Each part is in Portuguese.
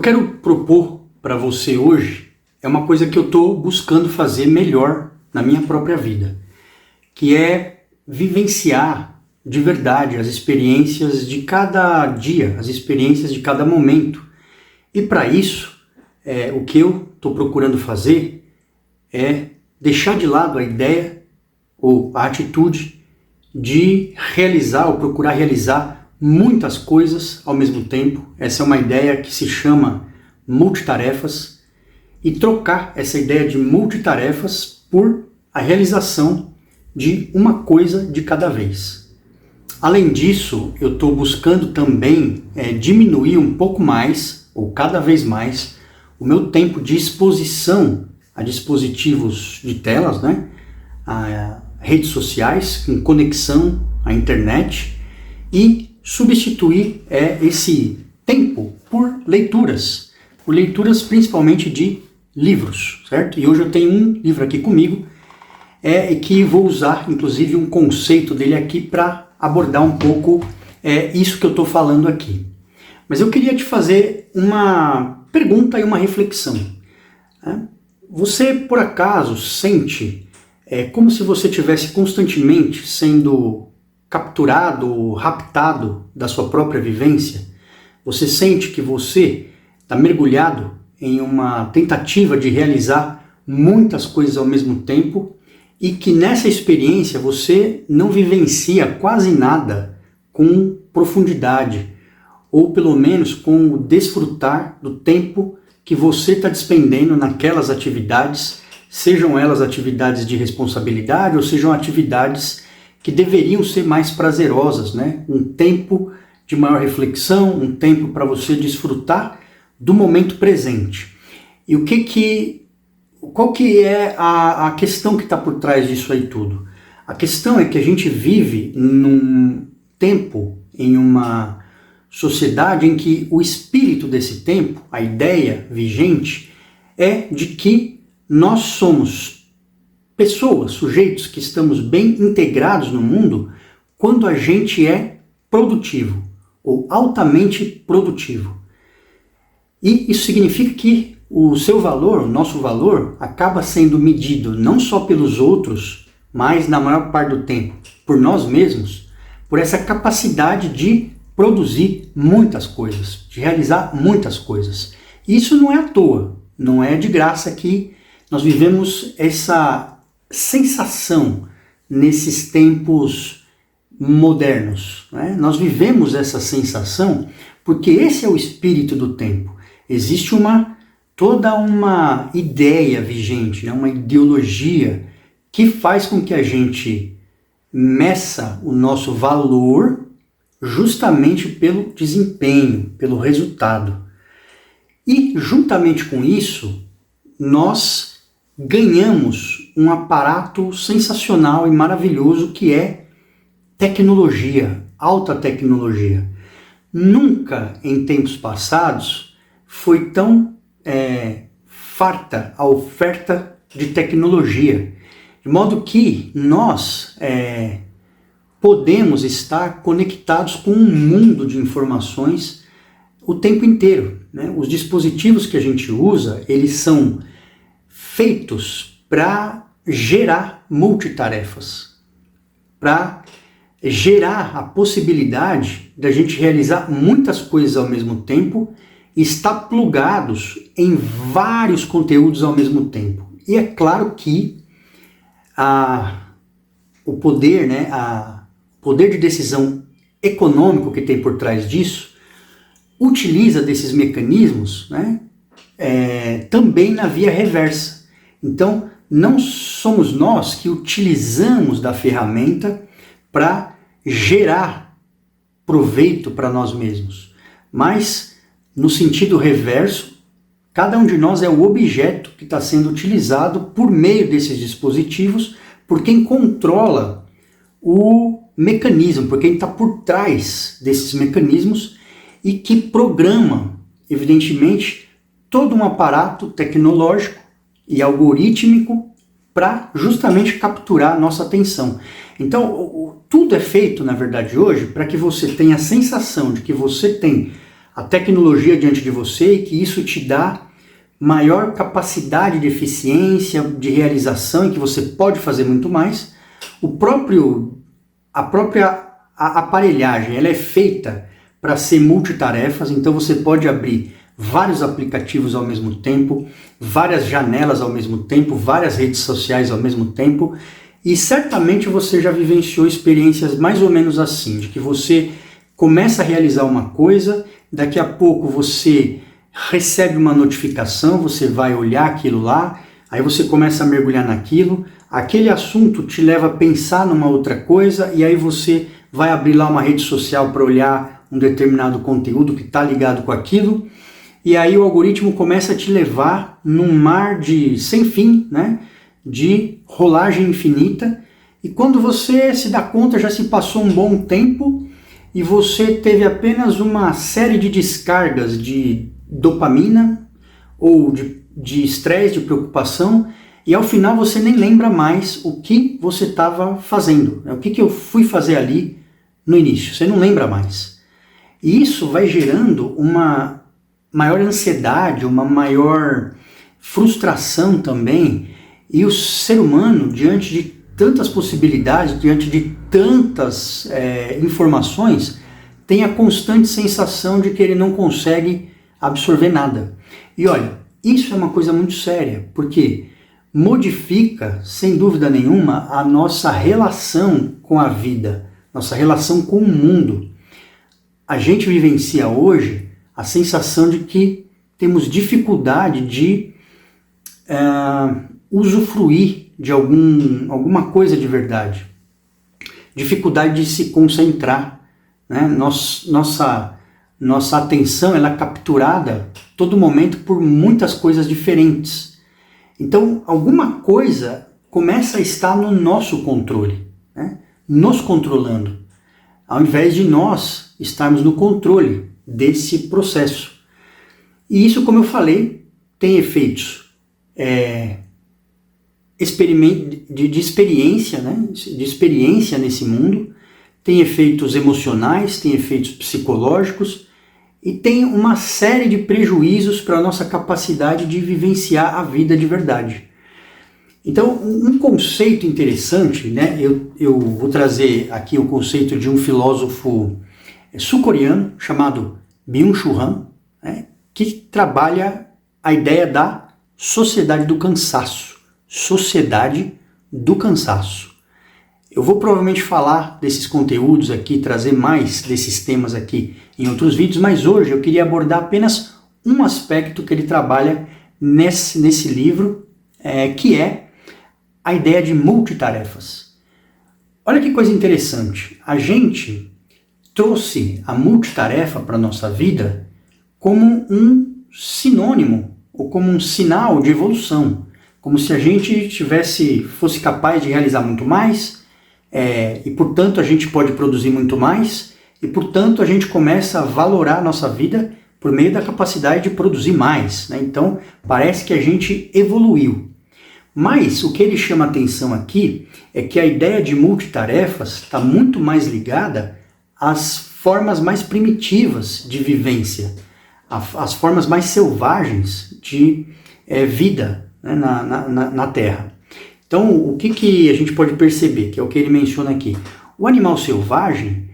Eu quero propor para você hoje uma coisa que eu estou buscando fazer melhor na minha própria vida, que é vivenciar de verdade as experiências de cada dia, as experiências de cada momento. E para isso, o que eu estou procurando fazer é deixar de lado a ideia ou a atitude de realizar ou procurar realizar muitas coisas ao mesmo tempo. Essa é uma ideia que se chama multitarefas, e trocar essa ideia de multitarefas por a realização de uma coisa de cada vez. Além disso, eu estou buscando também diminuir um pouco mais, ou cada vez mais, o meu tempo de exposição a dispositivos de telas, a redes sociais, com conexão à internet, e substituir esse tempo por leituras principalmente de livros, certo? E hoje eu tenho um livro aqui comigo, que vou usar inclusive um conceito dele aqui para abordar um pouco isso que eu estou falando aqui. Mas eu queria te fazer uma pergunta e uma reflexão. Você por acaso sente como se você estivesse constantemente sendo capturado, raptado da sua própria vivência? Você sente que você está mergulhado em uma tentativa de realizar muitas coisas ao mesmo tempo e que nessa experiência você não vivencia quase nada com profundidade, ou pelo menos com o desfrutar do tempo que você está despendendo naquelas atividades, sejam elas atividades de responsabilidade ou sejam atividades que deveriam ser mais prazerosas, Um tempo de maior reflexão, um tempo para você desfrutar do momento presente. E qual que é a questão que está por trás disso aí tudo? A questão é que a gente vive num tempo, em uma sociedade em que o espírito desse tempo, a ideia vigente, é de que nós somos pessoas, sujeitos que estamos bem integrados no mundo quando a gente é produtivo ou altamente produtivo. E isso significa que o seu valor, o nosso valor, acaba sendo medido não só pelos outros, mas na maior parte do tempo por nós mesmos, por essa capacidade de produzir muitas coisas, de realizar muitas coisas. Isso não é à toa, não é de graça que nós vivemos essa sensação nesses tempos modernos, Nós vivemos essa sensação porque esse é o espírito do tempo. Existe toda uma ideia vigente, uma ideologia que faz com que a gente meça o nosso valor justamente pelo desempenho, pelo resultado. E juntamente com isso, nós ganhamos um aparato sensacional e maravilhoso que é tecnologia, alta tecnologia. Nunca em tempos passados foi tão farta a oferta de tecnologia, de modo que nós podemos estar conectados com um mundo de informações o tempo inteiro, Os dispositivos que a gente usa, eles são feitos para gerar multitarefas, para gerar a possibilidade da gente realizar muitas coisas ao mesmo tempo e estar plugados em vários conteúdos ao mesmo tempo. E é claro que o poder, poder de decisão econômico que tem por trás disso, utiliza desses mecanismos também na via reversa. Então, não somos nós que utilizamos da ferramenta para gerar proveito para nós mesmos, mas no sentido reverso, cada um de nós é o objeto que está sendo utilizado por meio desses dispositivos, por quem controla o mecanismo, por quem está por trás desses mecanismos e que programa, evidentemente, todo um aparato tecnológico e algorítmico para justamente capturar a nossa atenção. Então, tudo é feito, na verdade, hoje, para que você tenha a sensação de que você tem a tecnologia diante de você e que isso te dá maior capacidade de eficiência, de realização e que você pode fazer muito mais. A própria aparelhagem, ela é feita para ser multitarefas, então você pode abrir vários aplicativos ao mesmo tempo, várias janelas ao mesmo tempo, várias redes sociais ao mesmo tempo, e certamente você já vivenciou experiências mais ou menos assim, de que você começa a realizar uma coisa, daqui a pouco você recebe uma notificação, você vai olhar aquilo lá, aí você começa a mergulhar naquilo, aquele assunto te leva a pensar numa outra coisa, e aí você vai abrir lá uma rede social para olhar um determinado conteúdo que está ligado com aquilo, e aí o algoritmo começa a te levar num mar sem fim, né, de rolagem infinita, e quando você se dá conta já se passou um bom tempo e você teve apenas uma série de descargas de dopamina ou de estresse, de preocupação, e ao final você nem lembra mais o que você estava fazendo, o que eu fui fazer ali no início, você não lembra mais. E isso vai gerando uma maior ansiedade, uma maior frustração também, e o ser humano, diante de tantas possibilidades, diante de tantas informações, tem a constante sensação de que ele não consegue absorver nada. E olha, isso é uma coisa muito séria, porque modifica, sem dúvida nenhuma, a nossa relação com a vida, nossa relação com o mundo. A gente vivencia hoje a sensação de que temos dificuldade de usufruir de alguma coisa de verdade, dificuldade de se concentrar, né? Nossa atenção ela é capturada todo momento por muitas coisas diferentes. Então, alguma coisa começa a estar no nosso controle, né? Nos controlando, ao invés de nós estarmos no controle desse processo. E isso, como eu falei, tem efeitos de experiência, né? De experiência nesse mundo, tem efeitos emocionais, tem efeitos psicológicos e tem uma série de prejuízos para a nossa capacidade de vivenciar a vida de verdade. Então, um conceito interessante, né? Eu vou trazer aqui o conceito de um filósofo sul-coreano chamado Byung-Chul Han, né? Que trabalha a ideia da sociedade do cansaço. Sociedade do cansaço. Eu vou provavelmente falar desses conteúdos aqui, trazer mais desses temas aqui em outros vídeos, mas hoje eu queria abordar apenas um aspecto que ele trabalha nesse livro, que é a ideia de multitarefas. Olha que coisa interessante, a gente trouxe a multitarefa para a nossa vida como um sinônimo, ou como um sinal de evolução, como se a gente fosse capaz de realizar muito mais, e portanto a gente pode produzir muito mais, e portanto a gente começa a valorar a nossa vida por meio da capacidade de produzir mais, né? Então parece que a gente evoluiu. Mas o que ele chama atenção aqui é que a ideia de multitarefas está muito mais ligada às formas mais primitivas de vivência, às formas mais selvagens de vida, né, na Terra. Então, o que a gente pode perceber, que é o que ele menciona aqui? O animal selvagem,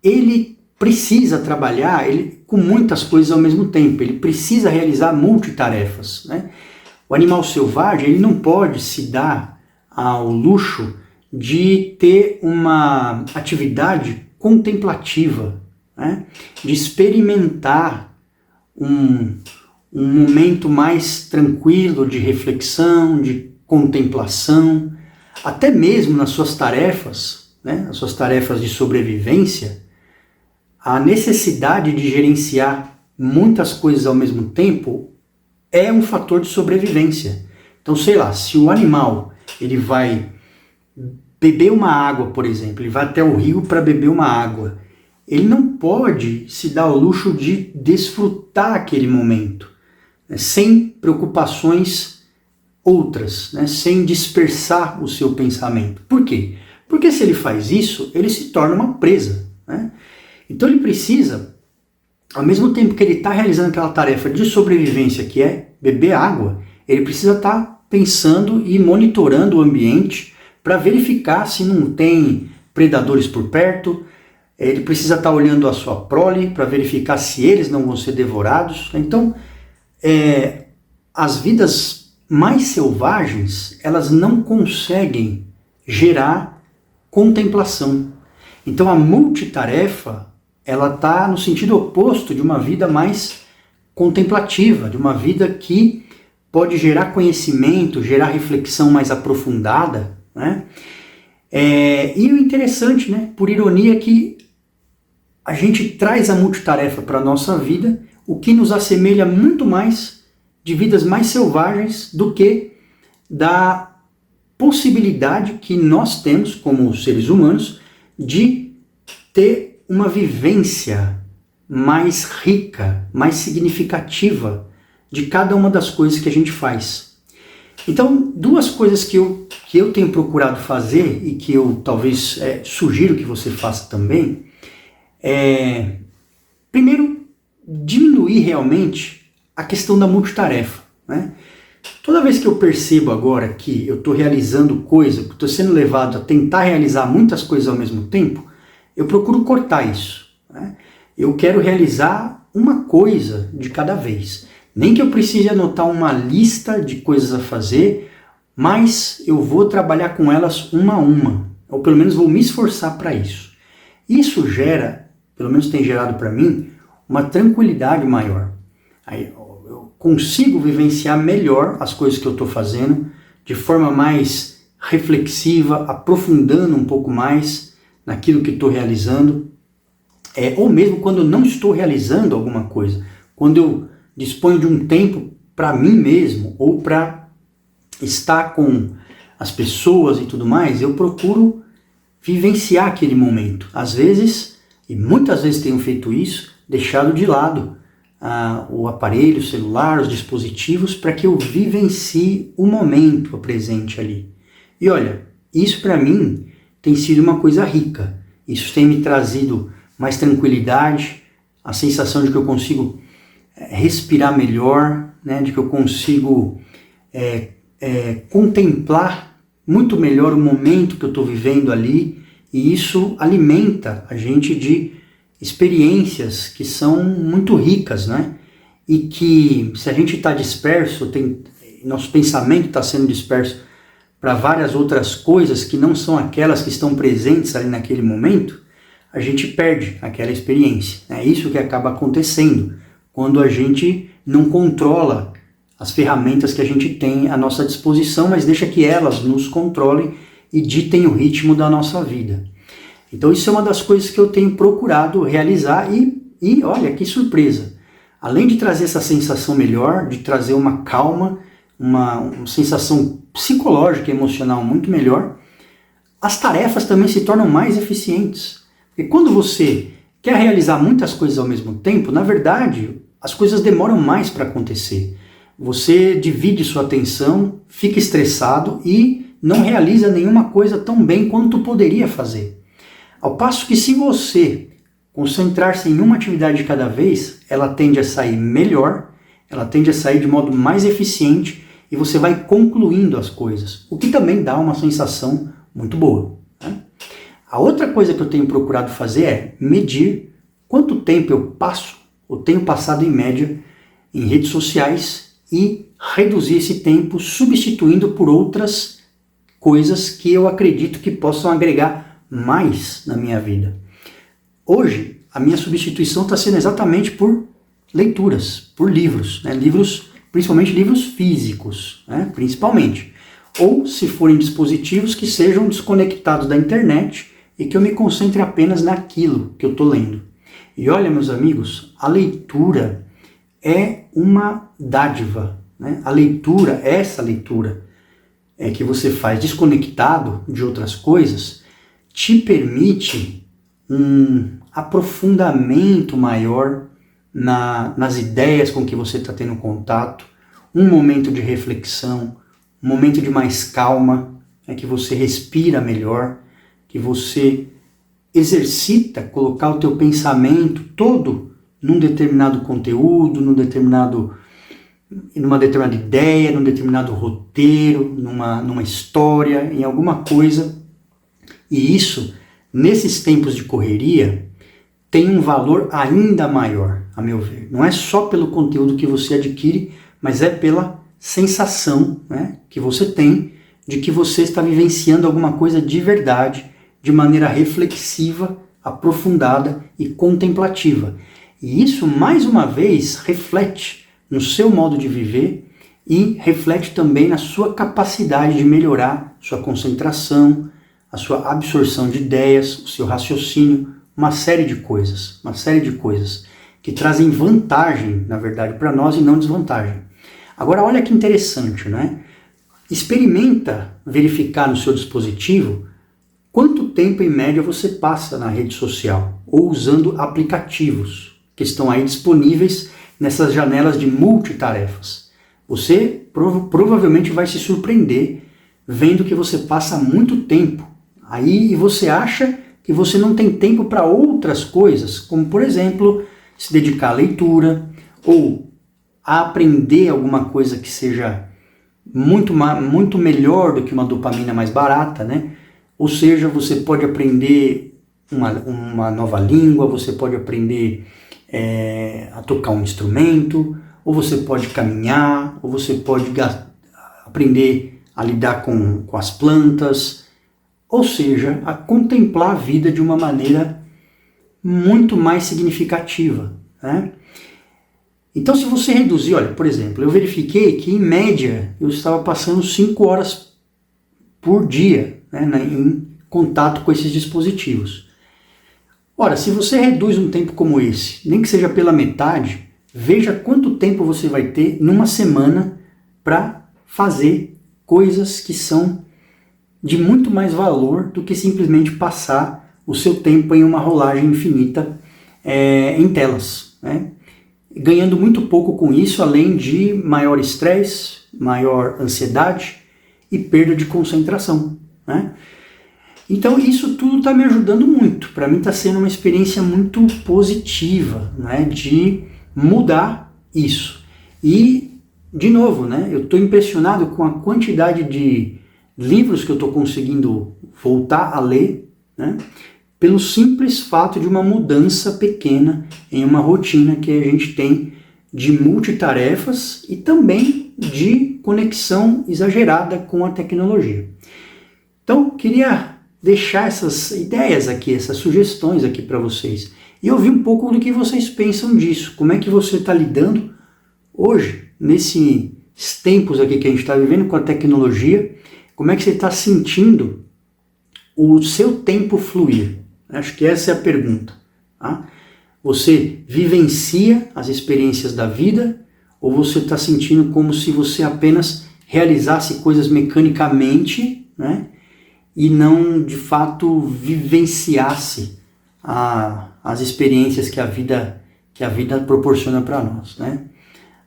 ele precisa trabalhar com muitas coisas ao mesmo tempo, ele precisa realizar multitarefas, né? O animal selvagem, ele não pode se dar ao luxo de ter uma atividade contemplativa, né? De experimentar um momento mais tranquilo de reflexão, de contemplação, até mesmo nas suas tarefas, né, as suas tarefas de sobrevivência, a necessidade de gerenciar muitas coisas ao mesmo tempo é um fator de sobrevivência. Então, sei lá, se o animal ele vai beber uma água, por exemplo, ele vai até o rio para beber uma água, ele não pode se dar ao luxo de desfrutar aquele momento, né, sem preocupações outras, né, sem dispersar o seu pensamento. Por quê? Porque se ele faz isso, ele se torna uma presa, né? Então ele precisa ao mesmo tempo que ele está realizando aquela tarefa de sobrevivência, que é beber água, ele precisa estar pensando e monitorando o ambiente para verificar se não tem predadores por perto. Ele precisa estar olhando a sua prole para verificar se eles não vão ser devorados. Então, as vidas mais selvagens, elas não conseguem gerar contemplação. Então, a multitarefa, ela está no sentido oposto de uma vida mais contemplativa, de uma vida que pode gerar conhecimento, gerar reflexão mais aprofundada, né? E o interessante, né, por ironia, é que a gente traz a multitarefa para a nossa vida, o que nos assemelha muito mais de vidas mais selvagens do que da possibilidade que nós temos como seres humanos de ter uma vivência mais rica, mais significativa de cada uma das coisas que a gente faz. Então, duas coisas que eu tenho procurado fazer e que eu talvez sugiro que você faça também primeiro, diminuir realmente a questão da multitarefa, né? Toda vez que eu percebo agora que eu estou realizando coisa, que estou sendo levado a tentar realizar muitas coisas ao mesmo tempo, eu procuro cortar isso, né? Eu quero realizar uma coisa de cada vez. Nem que eu precise anotar uma lista de coisas a fazer, mas eu vou trabalhar com elas uma a uma, ou pelo menos vou me esforçar para isso. Isso gera, pelo menos tem gerado para mim, uma tranquilidade maior. Aí eu consigo vivenciar melhor as coisas que eu estou fazendo, de forma mais reflexiva, aprofundando um pouco mais naquilo que estou realizando, ou mesmo quando eu não estou realizando alguma coisa, quando eu disponho de um tempo para mim mesmo, ou para estar com as pessoas e tudo mais, eu procuro vivenciar aquele momento. Às vezes, e muitas vezes tenho feito isso, deixado de lado o aparelho, o celular, os dispositivos, para que eu vivencie o momento presente ali. E olha, isso para mim tem sido uma coisa rica. Isso tem me trazido mais tranquilidade, a sensação de que eu consigo respirar melhor, né, de que eu consigo contemplar muito melhor o momento que eu estou vivendo ali, e isso alimenta a gente de experiências que são muito ricas, né? E que, se a gente está disperso, nosso pensamento está sendo disperso para várias outras coisas que não são aquelas que estão presentes ali naquele momento, a gente perde aquela experiência. É isso que acaba acontecendo quando a gente não controla as ferramentas que a gente tem à nossa disposição, mas deixa que elas nos controlem e ditem o ritmo da nossa vida. Então isso é uma das coisas que eu tenho procurado realizar e olha que surpresa. Além de trazer essa sensação melhor, de trazer uma calma, uma sensação psicológica e emocional muito melhor, as tarefas também se tornam mais eficientes. Porque quando você quer realizar muitas coisas ao mesmo tempo, na verdade, as coisas demoram mais para acontecer. Você divide sua atenção, fica estressado e não realiza nenhuma coisa tão bem quanto poderia fazer. Ao passo que, se você concentrar-se em uma atividade de cada vez, ela tende a sair melhor, ela tende a sair de modo mais eficiente e você vai concluindo as coisas, o que também dá uma sensação muito boa, né? A outra coisa que eu tenho procurado fazer é medir quanto tempo eu passo, ou tenho passado em média, em redes sociais e reduzir esse tempo substituindo por outras coisas que eu acredito que possam agregar mais na minha vida. Hoje, a minha substituição está sendo exatamente por leituras, por livros, né? Livros, principalmente livros físicos, né? Principalmente. Ou, se forem dispositivos, que sejam desconectados da internet e que eu me concentre apenas naquilo que eu estou lendo. E olha, meus amigos, a leitura é uma dádiva, né? A leitura, essa leitura que você faz desconectado de outras coisas, te permite um aprofundamento maior nas ideias com que você está tendo contato, um momento de reflexão, um momento de mais calma, que você respira melhor, que você exercita colocar o teu pensamento todo num determinado conteúdo, numa determinada ideia, num determinado roteiro, numa história, em alguma coisa. E isso, nesses tempos de correria, tem um valor ainda maior, a meu ver. Não é só pelo conteúdo que você adquire, mas é pela sensação, né, que você tem de que você está vivenciando alguma coisa de verdade, de maneira reflexiva, aprofundada e contemplativa. E isso, mais uma vez, reflete no seu modo de viver e reflete também na sua capacidade de melhorar sua concentração, a sua absorção de ideias, o seu raciocínio, uma série de coisas que trazem vantagem, na verdade, para nós e não desvantagem. Agora, olha que interessante, né? Experimenta verificar no seu dispositivo quanto tempo em média você passa na rede social ou usando aplicativos que estão aí disponíveis nessas janelas de multitarefas. Você provavelmente vai se surpreender vendo que você passa muito tempo aí e você acha que você não tem tempo para outras coisas, como por exemplo, se dedicar à leitura ou a aprender alguma coisa que seja muito melhor do que uma dopamina mais barata, né? Ou seja, você pode aprender uma nova língua, você pode aprender a tocar um instrumento, ou você pode caminhar, ou você pode aprender a lidar com as plantas, ou seja, a contemplar a vida de uma maneira muito mais significativa, né? Então, se você reduzir, olha, por exemplo, eu verifiquei que em média eu estava passando 5 horas por dia, né, em contato com esses dispositivos. Ora, se você reduz um tempo como esse, nem que seja pela metade, veja quanto tempo você vai ter numa semana para fazer coisas que são de muito mais valor do que simplesmente passar o seu tempo em uma rolagem infinita em telas, né? Ganhando muito pouco com isso, além de maior estresse, maior ansiedade e perda de concentração, né? Então isso tudo está me ajudando muito. Para mim está sendo uma experiência muito positiva, né, de mudar isso. E, de novo, né, eu estou impressionado com a quantidade de livros que eu estou conseguindo voltar a ler, né, pelo simples fato de uma mudança pequena em uma rotina que a gente tem de multitarefas e também de conexão exagerada com a tecnologia. Então, queria deixar essas ideias aqui, essas sugestões aqui para vocês e ouvir um pouco do que vocês pensam disso. Como é que você está lidando hoje, nesses tempos aqui que a gente está vivendo com a tecnologia? Como é que você está sentindo o seu tempo fluir? Acho que essa é a pergunta, tá? Você vivencia as experiências da vida ou você está sentindo como se você apenas realizasse coisas mecanicamente, né, e não de fato vivenciasse as experiências que a vida proporciona para nós, né?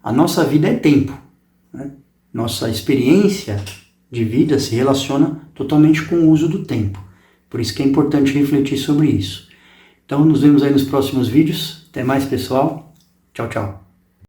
A nossa vida é tempo, né? Nossa experiência de vida se relaciona totalmente com o uso do tempo. Por isso que é importante refletir sobre isso. Então, nos vemos aí nos próximos vídeos. Até mais, pessoal. Tchau, tchau.